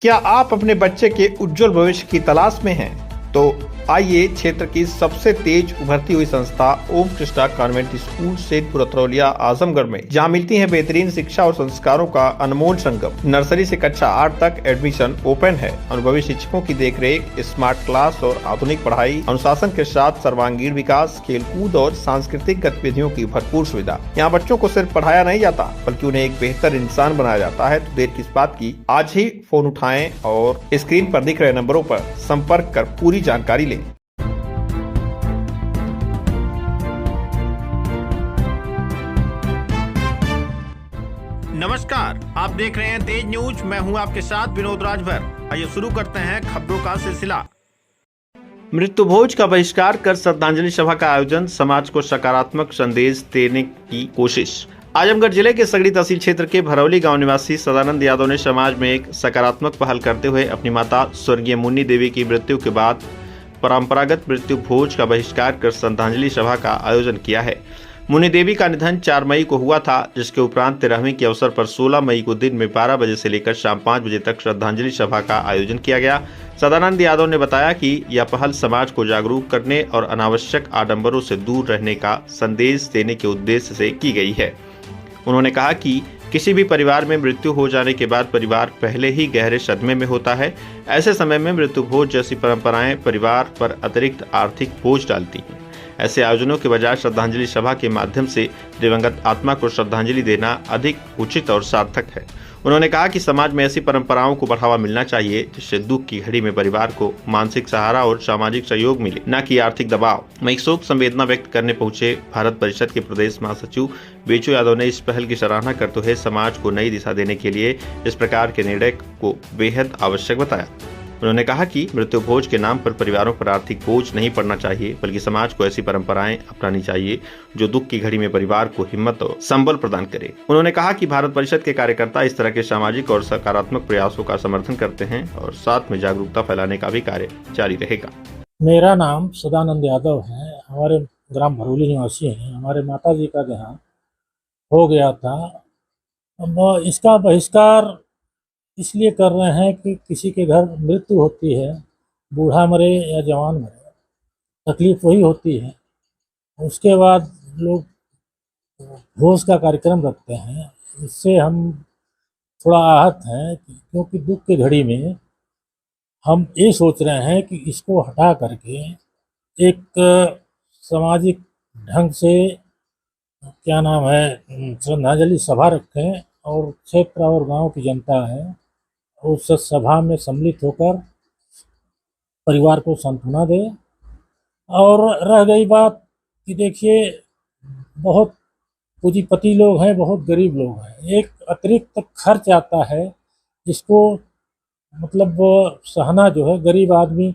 क्या आप अपने बच्चे के उज्जवल भविष्य की तलाश में हैं? तो आइए क्षेत्र की सबसे तेज उभरती हुई संस्था ओम कृष्णा कॉन्वेंट स्कूल सेठपुर अतरौलिया आजमगढ़ में, जहां मिलती है बेहतरीन शिक्षा और संस्कारों का अनमोल संगम। नर्सरी से कक्षा 8 तक एडमिशन ओपन है। अनुभवी शिक्षकों की देखरेख, स्मार्ट क्लास और आधुनिक पढ़ाई, अनुशासन के साथ सर्वांगीण विकास, खेलकूद और सांस्कृतिक गतिविधियों की भरपूर सुविधा। यहाँ बच्चों को सिर्फ पढ़ाया नहीं जाता बल्कि उन्हें एक बेहतर इंसान बनाया जाता है। तो देर किस बात की, आज ही फोन उठाएं और स्क्रीन पर दिख रहे नंबरों पर संपर्क कर पूरी जानकारी लें। नमस्कार, आप देख रहे हैं तेज न्यूज। मैं हूं आपके साथ विनोद राजभर। आइए शुरू करते हैं खबरों का सिलसिला। मृत्यु भोज का बहिष्कार कर श्रद्धांजलि सभा का आयोजन, समाज को सकारात्मक संदेश देने की कोशिश। आजमगढ़ जिले के सगड़ी तहसील क्षेत्र के भरौली गांव निवासी सदानंद यादव ने समाज में एक सकारात्मक पहल करते हुए अपनी माता स्वर्गीय मुन्नी देवी की मृत्यु के बाद परंपरागत मृत्यु भोज का बहिष्कार कर श्रद्धांजलि सभा का आयोजन किया है। मुन्नी देवी का निधन 4 मई को हुआ था, जिसके उपरांत 13वीं के अवसर पर 16 मई को दिन में 12 बजे से लेकर शाम 5 बजे तक श्रद्धांजलि सभा का आयोजन किया गया। सदानंद यादव ने बताया कि यह पहल समाज को जागरूक करने और अनावश्यक आडंबरों से दूर रहने का संदेश देने के उद्देश्य से की गई है। उन्होंने कहा कि किसी भी परिवार में मृत्यु हो जाने के बाद परिवार पहले ही गहरे सदमे में होता है। ऐसे समय में मृत्यु भोज जैसी परंपराएं परिवार पर अतिरिक्त आर्थिक बोझ डालती हैं। ऐसे आयोजनों के बजाय श्रद्धांजलि सभा के माध्यम से दिवंगत आत्मा को श्रद्धांजलि देना अधिक उचित और सार्थक है। उन्होंने कहा कि समाज में ऐसी परंपराओं को बढ़ावा मिलना चाहिए जिससे दुख की घड़ी में परिवार को मानसिक सहारा और सामाजिक सहयोग मिले, न कि आर्थिक दबाव। वहीं शोक संवेदना व्यक्त करने पहुंचे भारत परिषद के प्रदेश महासचिव बेचू यादव ने इस पहल की सराहना करते हुए समाज को नई दिशा देने के लिए इस प्रकार के निर्णय को बेहद आवश्यक बताया। उन्होंने कहा कि मृत्यु भोज के नाम पर परिवारों पर आर्थिक बोझ नहीं पड़ना चाहिए, बल्कि समाज को ऐसी परंपराएं अपनानी चाहिए जो दुख की घड़ी में परिवार को हिम्मत और संबल प्रदान करे। उन्होंने कहा कि भारत परिषद के कार्यकर्ता इस तरह के सामाजिक और सकारात्मक प्रयासों का समर्थन करते हैं और साथ में जागरूकता फैलाने का भी कार्य जारी रहेगा। मेरा नाम सदानंद यादव है। हमारे ग्राम भरौली निवासी हैं। हमारे माता जी का देहांत हो गया था। अब इसका बहिष्कार इसलिए कर रहे हैं कि किसी के घर मृत्यु होती है, बूढ़ा मरे या जवान मरे, तकलीफ वही होती है। उसके बाद लोग भोज का कार्यक्रम रखते हैं। इससे हम थोड़ा आहत हैं क्योंकि दुख की घड़ी में हम ये सोच रहे हैं कि इसको हटा करके एक सामाजिक ढंग से क्या नाम है श्रद्धांजलि सभा रखें और क्षेत्र और गांव की जनता है उस सभा में सम्मिलित होकर परिवार को सांत्वना दे। और रह गई बात कि देखिए, बहुत पूंजीपति लोग हैं, बहुत गरीब लोग हैं, एक अतिरिक्त खर्च आता है जिसको मतलब सहना जो है, गरीब आदमी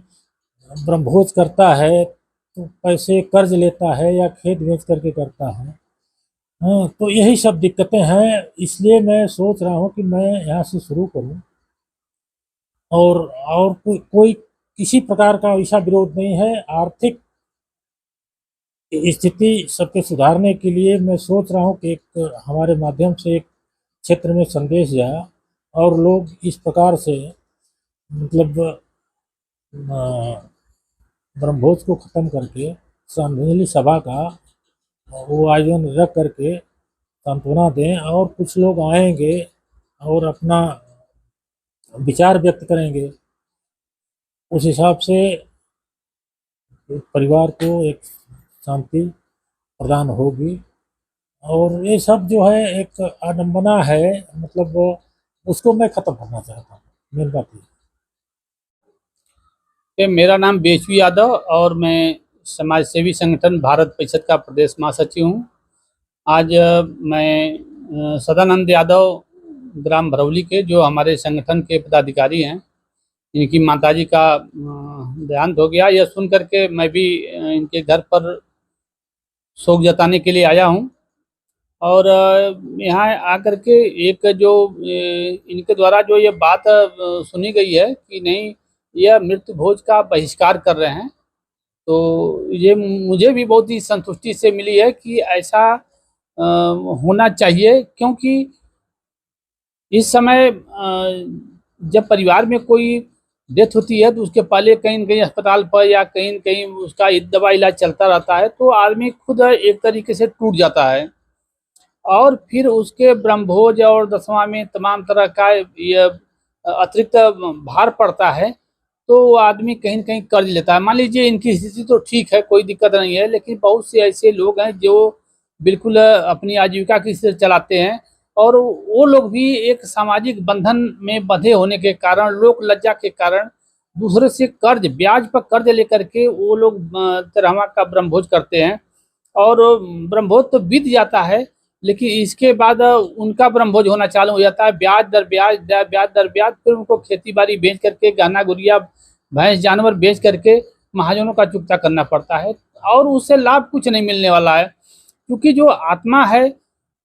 ब्रह्मभोज करता है तो पैसे कर्ज लेता है या खेत बेच करके करता है। हाँ, तो यही सब दिक्कतें हैं। इसलिए मैं सोच रहा हूँ कि मैं यहाँ से शुरू करूँ और कोई किसी प्रकार का ऐसा विरोध नहीं है। आर्थिक स्थिति सबके सुधारने के लिए मैं सोच रहा हूँ कि एक हमारे माध्यम से एक क्षेत्र में संदेश जाए और लोग इस प्रकार से मतलब ब्रह्मभोज को ख़त्म करके श्रद्धांजलि सभा का वो आयोजन रख करके सांत्वना दें। और कुछ लोग आएंगे और अपना विचार व्यक्त करेंगे। उस हिसाब से परिवार को एक शांति प्रदान होगी। और ये सब जो है एक आडंबना है, मतलब उसको मैं ख़त्म करना चाहता हूँ। मेरी बात ये। मेरा नाम बेचू यादव और मैं समाज सेवी संगठन भारत परिषद का प्रदेश महासचिव हूँ। आज मैं सदानंद यादव ग्राम भरौली के जो हमारे संगठन के पदाधिकारी हैं, इनकी माताजी का देहांत हो गया। यह सुन करके मैं भी इनके घर पर शोक जताने के लिए आया हूं। और यहाँ आकर के एक जो इनके द्वारा जो ये बात सुनी गई है कि नहीं, यह मृत्यु भोज का बहिष्कार कर रहे हैं, तो ये मुझे भी बहुत ही संतुष्टि से मिली है कि ऐसा होना चाहिए। क्योंकि इस समय जब परिवार में कोई डेथ होती है तो उसके पहले कहीं न कहीं अस्पताल पर या कहीं न कहीं उसका दवा इलाज चलता रहता है, तो आदमी खुद एक तरीके से टूट जाता है। और फिर उसके ब्रह्मभोज और दसवां में तमाम तरह का ये अतिरिक्त भार पड़ता है, तो वो आदमी कहीं न कहीं कर्ज लेता है। मान लीजिए इनकी स्थिति तो ठीक है, कोई दिक्कत नहीं है, लेकिन बहुत से ऐसे लोग हैं जो बिल्कुल अपनी आजीविका की स्थिति चलाते हैं, और वो लोग भी एक सामाजिक बंधन में बंधे होने के कारण, लोक लज्जा के कारण दूसरे से कर्ज, ब्याज पर कर्ज लेकर के वो लोग 13वां का ब्रह्मभोज करते हैं। और ब्रह्मभोज तो बीत जाता है, लेकिन इसके बाद उनका ब्रह्मभोज होना चालू हो जाता है, ब्याज दर ब्याज, ब्याज दर ब्याज। फिर उनको खेती-बाड़ी बेच करके, गहना गुड़िया, भैंस जानवर बेच करके महाजनों का चुकता करना पड़ता है, और उससे लाभ कुछ नहीं मिलने वाला है। क्योंकि जो आत्मा है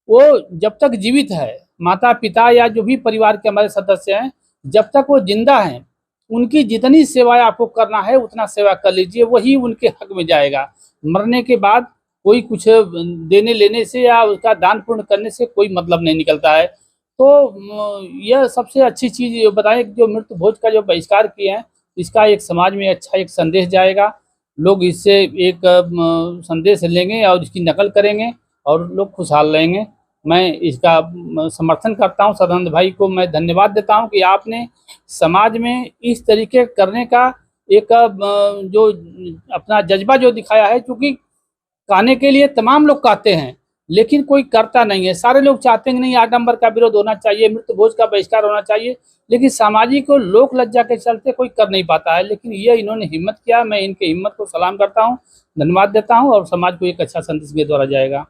वो जब तक जीवित है, माता-पिता या जो भी परिवार के हमारे सदस्य हैं, जब तक वो जिंदा हैं, उनकी जितनी सेवाएँ आपको करना है उतना सेवा कर लीजिए, वही उनके हक में जाएगा। मरने के बाद कोई कुछ देने लेने से या उसका दान पुण्य करने से कोई मतलब नहीं निकलता है। तो यह सबसे अच्छी चीज़ बताएँ कि जो मृत्यु भोज का जो बहिष्कार किए हैं, इसका एक समाज में अच्छा एक संदेश जाएगा। लोग इससे एक संदेश लेंगे और इसकी नकल करेंगे और लोग खुशहाल रहेंगे। मैं इसका समर्थन करता हूँ। सदानंद भाई को मैं धन्यवाद देता हूँ कि आपने समाज में इस तरीके करने का एक जो अपना जज़्बा जो दिखाया है, चूँकि कहने के लिए तमाम लोग कहते हैं, लेकिन कोई करता नहीं है। सारे लोग चाहते हैं कि नहीं, आडंबर का विरोध होना चाहिए, मृत्यु भोज का बहिष्कार होना चाहिए, लेकिन सामाजिक और लोक लज्जा के चलते कोई कर नहीं पाता है। लेकिन ये इन्होंने हिम्मत किया, मैं इनकी हिम्मत को सलाम करता हूँ, धन्यवाद देता हूँ, और समाज को एक अच्छा संदेश मेरे द्वारा जाएगा।